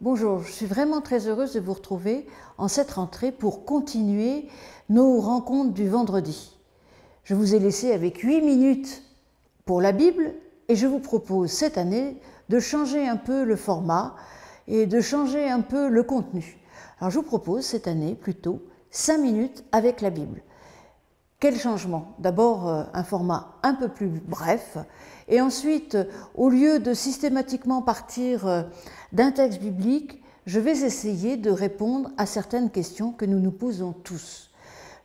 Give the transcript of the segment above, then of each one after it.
Bonjour, je suis vraiment très heureuse de vous retrouver en cette rentrée pour continuer nos rencontres du vendredi. Je vous ai laissé avec 8 minutes pour la Bible et je vous propose cette année de changer un peu le format et de changer un peu le contenu. Alors je vous propose cette année plutôt 5 minutes avec la Bible. Quel changement? D'abord un format un peu plus bref et ensuite, au lieu de systématiquement partir d'un texte biblique, je vais essayer de répondre à certaines questions que nous nous posons tous.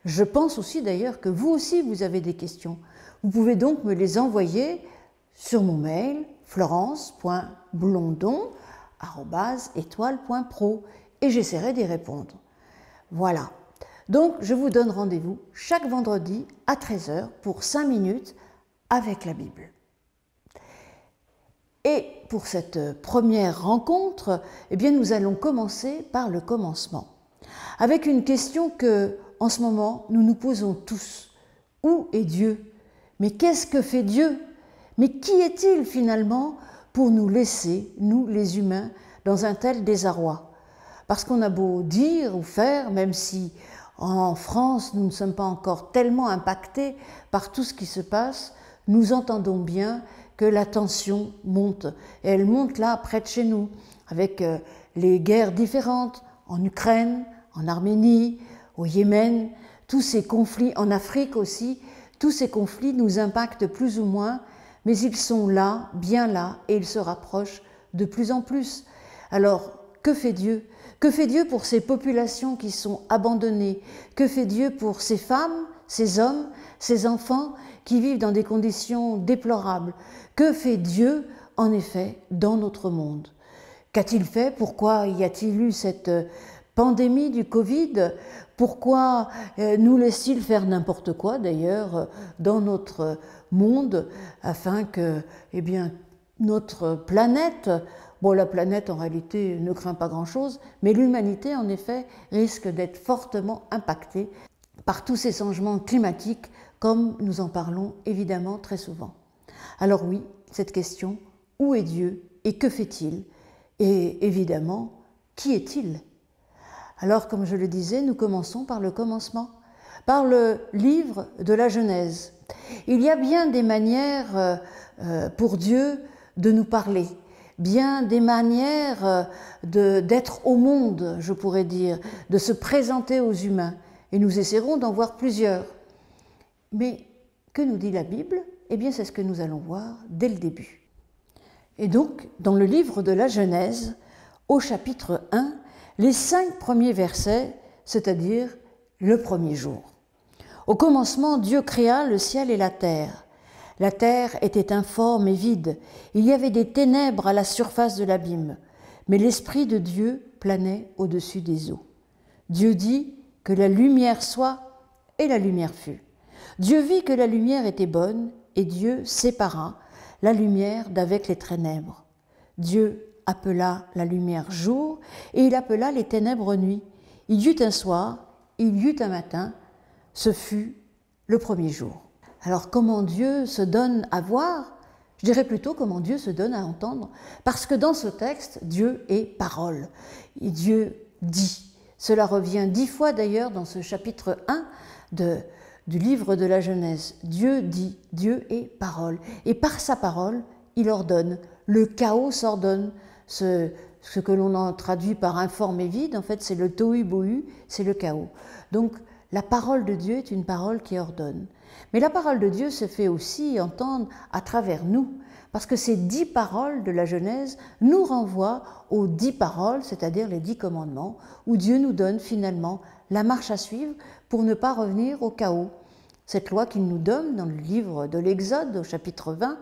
Je pense aussi d'ailleurs que vous aussi vous avez des questions. Vous pouvez donc me les envoyer sur mon mail florence.blondon@etoile.pro et j'essaierai d'y répondre. Voilà. Donc, je vous donne rendez-vous chaque vendredi à 13 h pour 5 minutes avec la Bible. Et pour cette première rencontre, eh bien, nous allons commencer par le commencement, avec une question que, en ce moment, nous nous posons tous. Où est Dieu? Mais qu'est-ce que fait Dieu? Mais qui est-il finalement pour nous laisser, nous les humains, dans un tel désarroi? Parce qu'on a beau dire ou faire, même si en France, nous ne sommes pas encore tellement impactés par tout ce qui se passe, nous entendons bien que la tension monte. Et elle monte là, près de chez nous, avec les guerres différentes en Ukraine, en Arménie, au Yémen, tous ces conflits, en Afrique aussi, tous ces conflits nous impactent plus ou moins, mais ils sont là, bien là, et ils se rapprochent de plus en plus. Alors, que fait Dieu? Que fait Dieu pour ces populations qui sont abandonnées? Que fait Dieu pour ces femmes, ces hommes, ces enfants qui vivent dans des conditions déplorables? Que fait Dieu, en effet, dans notre monde? Qu'a-t-il fait? Pourquoi y a-t-il eu cette pandémie du Covid? Pourquoi nous laisse-t-il faire n'importe quoi, d'ailleurs, dans notre monde, afin que, eh bien, notre planète, bon, la planète en réalité ne craint pas grand-chose, mais l'humanité en effet risque d'être fortement impactée par tous ces changements climatiques, comme nous en parlons évidemment très souvent. Alors oui, cette question, où est Dieu et que fait-il? Et évidemment, qui est-il? Alors comme je le disais, nous commençons par le commencement, par le livre de la Genèse. Il y a bien des manières pour Dieu de nous parler, bien des manières d'être au monde, je pourrais dire, de se présenter aux humains. Et nous essaierons d'en voir plusieurs. Mais que nous dit la Bible? Eh bien, c'est ce que nous allons voir dès le début. Et donc, dans le livre de la Genèse, au chapitre 1, les 5 premiers versets, c'est-à-dire le premier jour. Au commencement, Dieu créa le ciel et la terre. La terre était informe et vide. Il y avait des ténèbres à la surface de l'abîme, mais l'Esprit de Dieu planait au-dessus des eaux. Dieu dit que la lumière soit, et la lumière fut. Dieu vit que la lumière était bonne, et Dieu sépara la lumière d'avec les ténèbres. Dieu appela la lumière jour, et il appela les ténèbres nuit. Il y eut un soir, il y eut un matin, ce fut le premier jour. Alors comment Dieu se donne à voir? Je dirais plutôt comment Dieu se donne à entendre, parce que dans ce texte, Dieu est parole, et Dieu dit. Cela revient 10 fois d'ailleurs dans ce chapitre 1 du livre de la Genèse. Dieu dit, Dieu est parole, et par sa parole, il ordonne. Le chaos s'ordonne, ce que l'on a traduit par informe et vide, en fait c'est le tohu-bohu, c'est le chaos. Donc la parole de Dieu est une parole qui ordonne. Mais la parole de Dieu se fait aussi entendre à travers nous, parce que ces 10 paroles de la Genèse nous renvoient aux 10 paroles, c'est-à-dire les 10 commandements, où Dieu nous donne finalement la marche à suivre pour ne pas revenir au chaos. Cette loi qu'il nous donne dans le livre de l'Exode, au chapitre 20,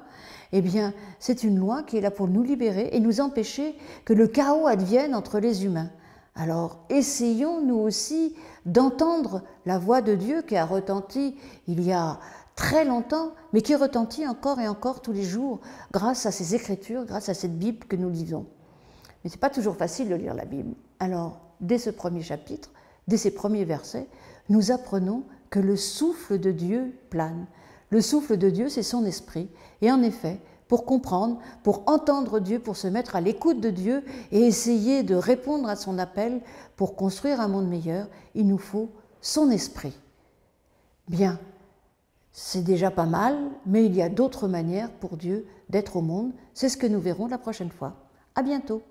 eh bien, c'est une loi qui est là pour nous libérer et nous empêcher que le chaos advienne entre les humains. Alors, essayons nous aussi d'entendre la voix de Dieu qui a retenti il y a très longtemps, mais qui retentit encore et encore tous les jours grâce à ces Écritures, grâce à cette Bible que nous lisons. Mais ce n'est pas toujours facile de lire la Bible. Alors, dès ce premier chapitre, dès ces premiers versets, nous apprenons que le souffle de Dieu plane. Le souffle de Dieu, c'est son esprit. Et en effet, pour comprendre, pour entendre Dieu, pour se mettre à l'écoute de Dieu et essayer de répondre à son appel pour construire un monde meilleur, il nous faut son esprit. Bien, c'est déjà pas mal, mais il y a d'autres manières pour Dieu d'être au monde. C'est ce que nous verrons la prochaine fois. À bientôt.